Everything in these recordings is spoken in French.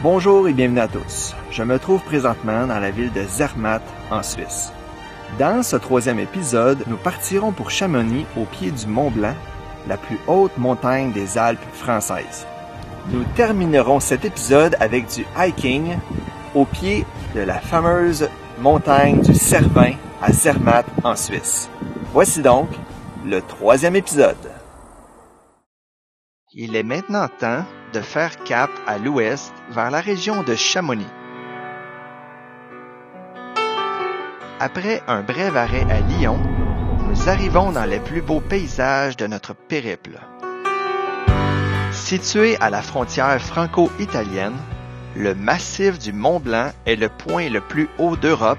Bonjour et bienvenue à tous. Je me trouve présentement dans la ville de Zermatt, en Suisse. Dans ce troisième épisode, nous partirons pour Chamonix au pied du Mont Blanc, la plus haute montagne des Alpes françaises. Nous terminerons cet épisode avec du hiking au pied de la fameuse montagne du Cervin à Zermatt, en Suisse. Voici donc le troisième épisode. Il est maintenant temps de faire cap à l'ouest vers la région de Chamonix. Après un bref arrêt à Lyon, nous arrivons dans les plus beaux paysages de notre périple. Situé à la frontière franco-italienne, le massif du Mont Blanc est le point le plus haut d'Europe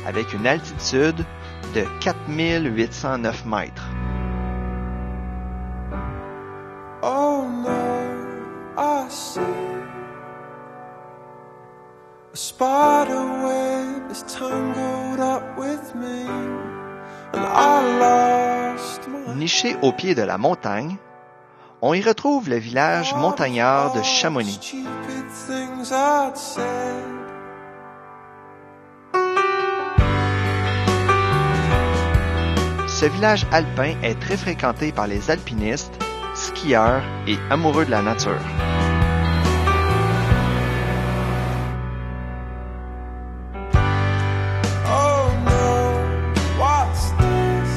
avec une altitude de 4809 mètres. Oh no, I see a spider web is tangled up with me, and I lost my... Niché au pied de la montagne, on y retrouve le village montagnard de Chamonix. Stupid things I'd said. Ce village alpin est très fréquenté par les alpinistes, skieurs et amoureux de la nature. Oh no, what's this?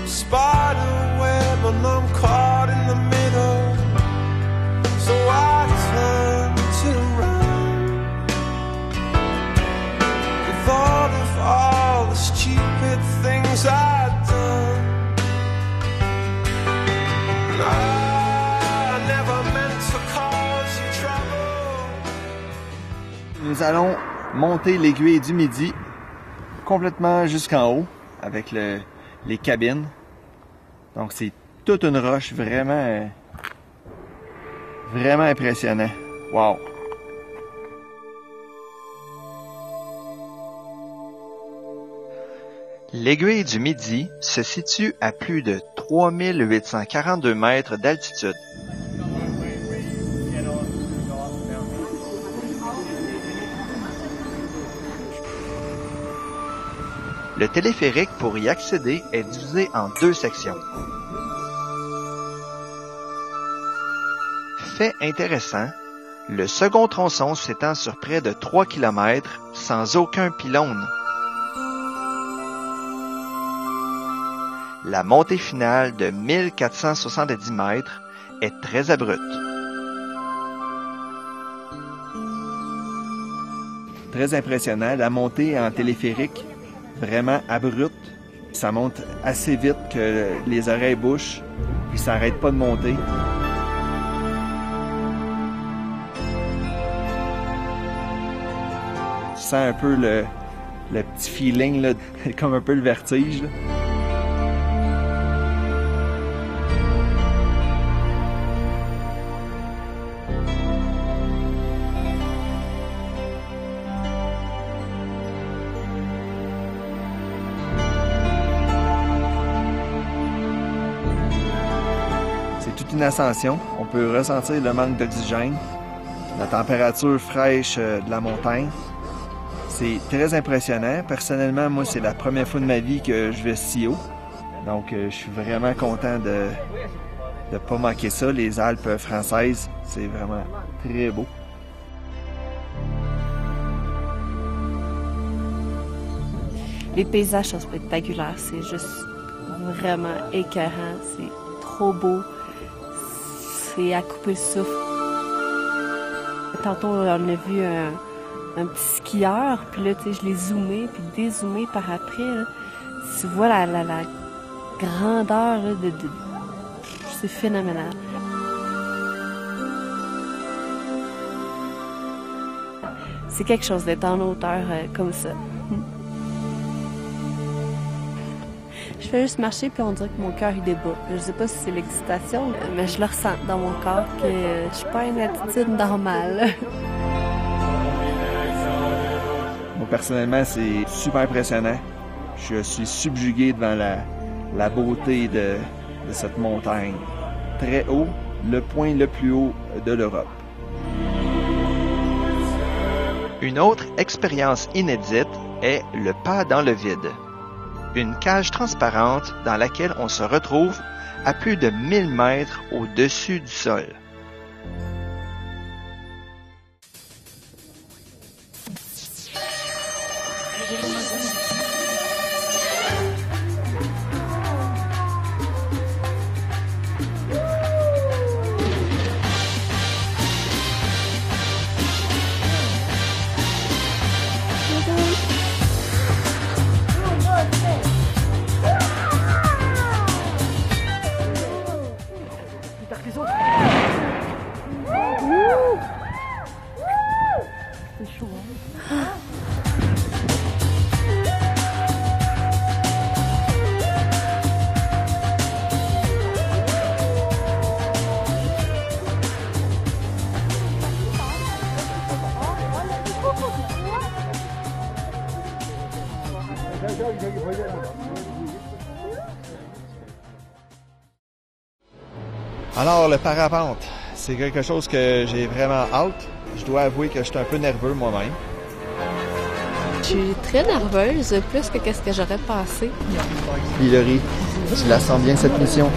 Spider web and I'm caught in the middle. So I turn to run. The thought of all the stupid things I'd done. I never meant to cause you trouble. Nous allons monter l'aiguille du Midi complètement jusqu'en haut avec les cabines. Donc c'est toute une roche vraiment impressionnant. Wow! L'aiguille du Midi se situe à plus de 3842 mètres d'altitude. Le téléphérique pour y accéder est divisé en deux sections. Fait intéressant, le second tronçon s'étend sur près de 3 km sans aucun pylône. La montée finale de 1470 mètres est très abrupte. Très impressionnant, la montée en téléphérique, vraiment abrupte. Ça monte assez vite que les oreilles bouchent, puis ça n'arrête pas de monter. Tu sens un peu le petit feeling, là, comme un peu le vertige, là. Une ascension, on peut ressentir le manque d'oxygène, la température fraîche de la montagne. C'est très impressionnant. Personnellement, moi, c'est la première fois de ma vie que je vais si haut. Donc, je suis vraiment content de ne pas manquer ça. Les Alpes françaises, c'est vraiment très beau. Les paysages sont spectaculaires. C'est juste vraiment écœurant. C'est trop beau. C'est à couper le souffle. Tantôt, on a vu un petit skieur, puis là, tu sais, je l'ai zoomé, puis dézoomé par après. Là. Tu vois la grandeur là, c'est phénoménal. C'est quelque chose d'être en hauteur comme ça. Je fais juste marcher puis on dirait que mon cœur il débat. Je sais pas si c'est l'excitation, mais je le ressens dans mon corps que je suis pas à une attitude normale. Moi personnellement, c'est super impressionnant. Je suis subjugué devant la beauté de cette montagne. Très haut, le point le plus haut de l'Europe. Une autre expérience inédite est le pas dans le vide. Une cage transparente dans laquelle on se retrouve à plus de 1000 mètres au-dessus du sol. C'est chaud, hein? Alors, le parapente, c'est quelque chose que j'ai vraiment hâte. Je dois avouer que je suis un peu nerveux moi-même. Je suis très nerveuse, plus que qu'est-ce que j'aurais pensé. Hilary, tu la sens bien cette mission?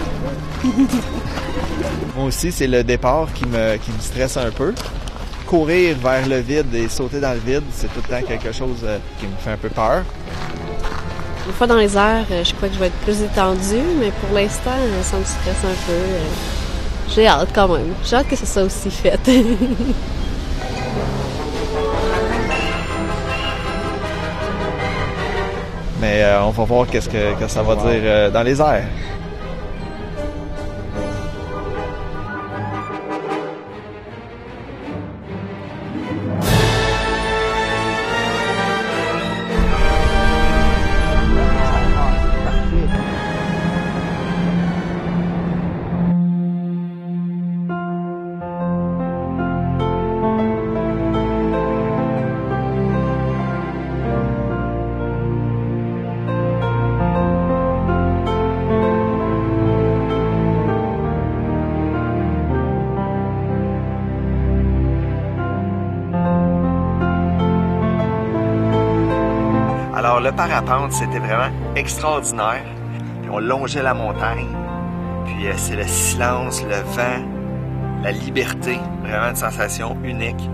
Moi aussi, c'est le départ qui me stresse un peu. Courir vers le vide et sauter dans le vide, c'est tout le temps quelque chose qui me fait un peu peur. Une fois dans les airs, je crois que je vais être plus détendue, mais pour l'instant, ça me stresse un peu. J'ai hâte quand même. J'ai hâte que ce soit aussi fait. Mais on va voir qu'est-ce que ça va dire dans les airs. Alors, le parapente, c'était vraiment extraordinaire. Puis on longeait la montagne. Puis c'est le silence, le vent, la liberté. Vraiment une sensation unique.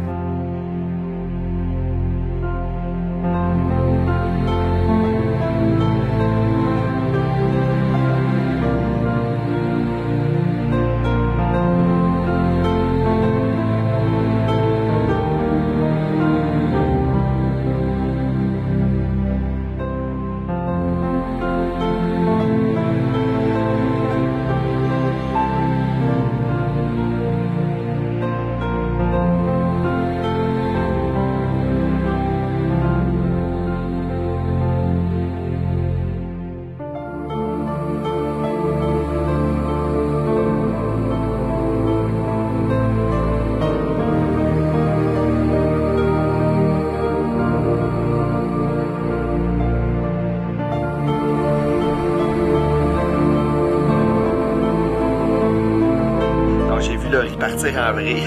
Il partir en vrille,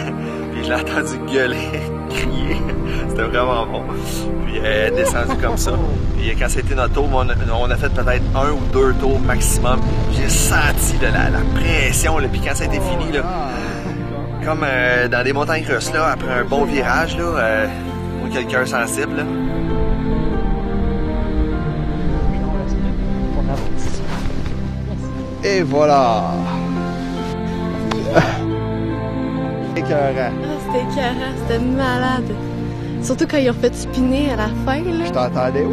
puis je l'ai entendu gueuler, crier, c'était vraiment bon. Puis elle est descendue comme ça. Puis quand c'était notre tour, on a fait peut-être 1 ou 2 tours maximum. J'ai senti la pression, là. Puis quand ça a été fini, là, comme dans des montagnes russes, là, après un bon virage, là, ou quelqu'un sensible, là. Et voilà! Écœurant. Ah, c'était écœurant, c'était malade. Surtout quand ils ont fait spinner à la fin, là. Je t'entendais.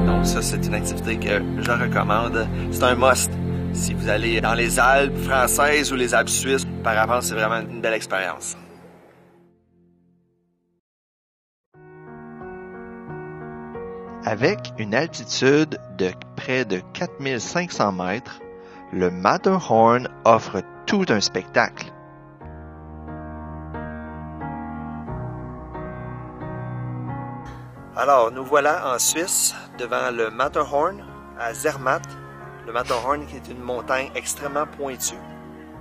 Donc ça, c'est une activité que je recommande. C'est un must. Si vous allez dans les Alpes françaises ou les Alpes suisses, parapente, c'est vraiment une belle expérience. Avec une altitude de près de 4500 mètres, le Matterhorn offre tout un spectacle. Alors, nous voilà en Suisse, devant le Matterhorn, à Zermatt. Le Matterhorn qui est une montagne extrêmement pointue.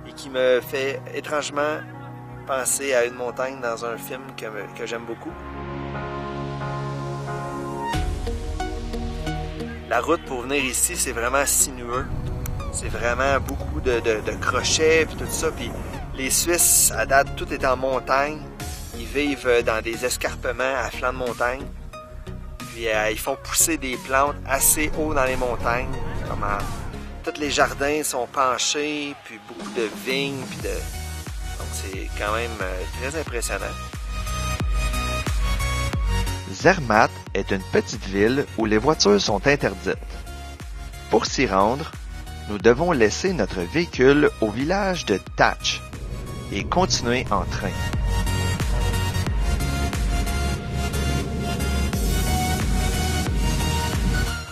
et qui me fait étrangement penser à une montagne dans un film que j'aime beaucoup. La route pour venir ici, c'est vraiment sinueux. C'est vraiment beaucoup de crochets et tout ça. Puis les Suisses, à date, tout est en montagne. Ils vivent dans des escarpements à flanc de montagne. Puis ils font pousser des plantes assez haut dans les montagnes. Tous les jardins sont penchés, puis beaucoup de vignes. Donc c'est quand même très impressionnant. Zermatt est une petite ville où les voitures sont interdites. Pour s'y rendre, nous devons laisser notre véhicule au village de Tach et continuer en train.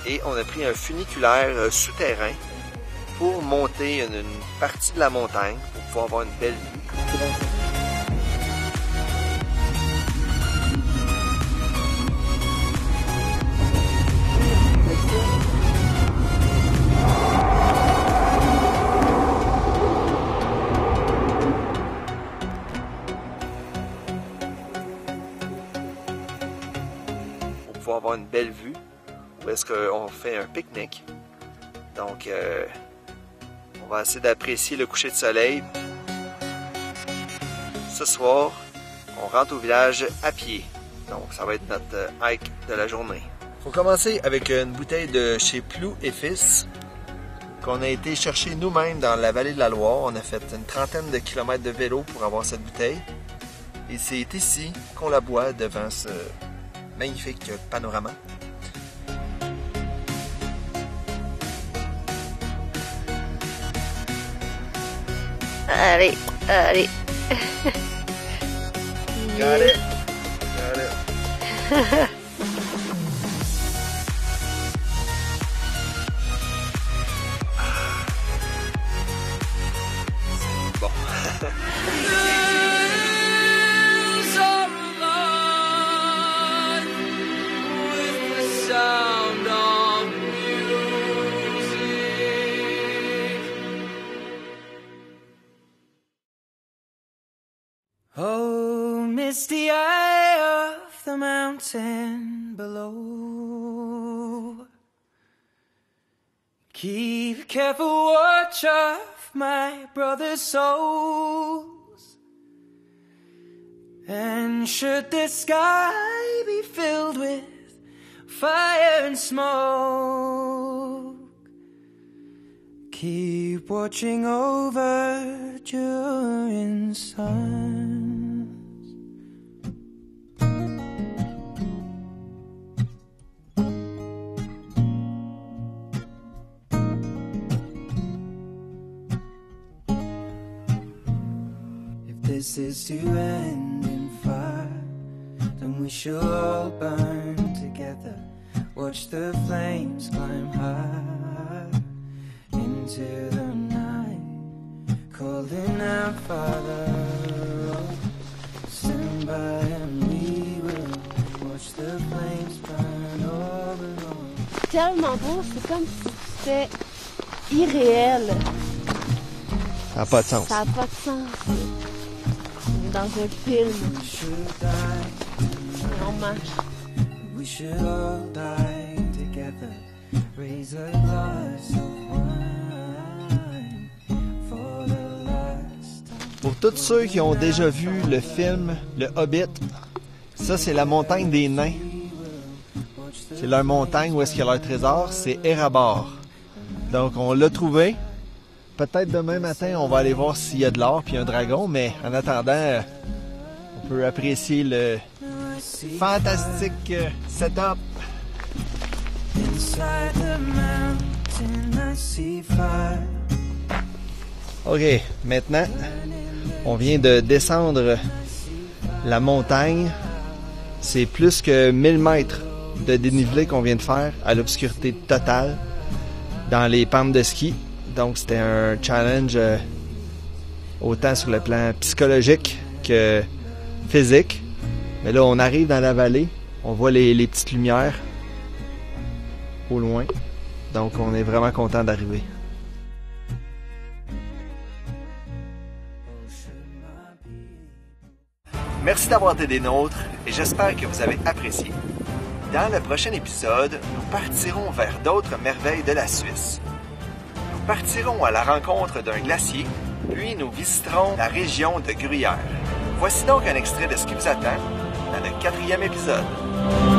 Et on a pris un funiculaire souterrain pour monter une partie de la montagne pour pouvoir avoir une belle vue. Pour pouvoir avoir une belle vue, où est-ce qu'on fait un pique-nique. Donc, on va essayer d'apprécier le coucher de soleil. Ce soir, on rentre au village à pied. Donc, ça va être notre hike de la journée. Il faut commencer avec une bouteille de chez Plou et Fils qu'on a été chercher nous-mêmes dans la vallée de la Loire. On a fait une trentaine de kilomètres de vélo pour avoir cette bouteille. Et c'est ici qu'on la boit devant ce magnifique panorama. Allez, allez. Got it. Got it. Bon. Oh, misty eye of the mountain below, keep careful watch of my brother's souls, and should the sky be filled with fire and smoke, keep watching over during suns. If this is to end in fire, then we shall all burn together. Watch the flames climb high into the night, calling out, Father, stand by and we will watch the flames burn over all. Tellement beau, c'est comme si c'était irréel. Ça n'a pas de sens. Ça n'a pas de sens. Dans un film. On marche. We should all die together. Raise a glass of wine for the last time. Pour tous ceux qui ont déjà vu le film Le Hobbit, ça c'est la montagne des nains. C'est leur montagne où est-ce qu'il y a leur trésor, c'est Erebor. Donc on l'a trouvé. Peut-être demain matin on va aller voir s'il y a de l'or puis un dragon, mais en attendant, on peut apprécier le fantastique setup. Inside the mountain I see fire. OK, maintenant, on vient de descendre la montagne. C'est plus que 1000 mètres de dénivelé qu'on vient de faire à l'obscurité totale dans les pentes de ski. Donc, c'était un challenge autant sur le plan psychologique que physique. Mais là, on arrive dans la vallée. On voit les petites lumières au loin. Donc, on est vraiment content d'arriver. Merci d'avoir été des nôtres et j'espère que vous avez apprécié. Dans le prochain épisode, nous partirons vers d'autres merveilles de la Suisse. Nous partirons à la rencontre d'un glacier, puis nous visiterons la région de Gruyère. Voici donc un extrait de ce qui vous attend dans le 4e épisode.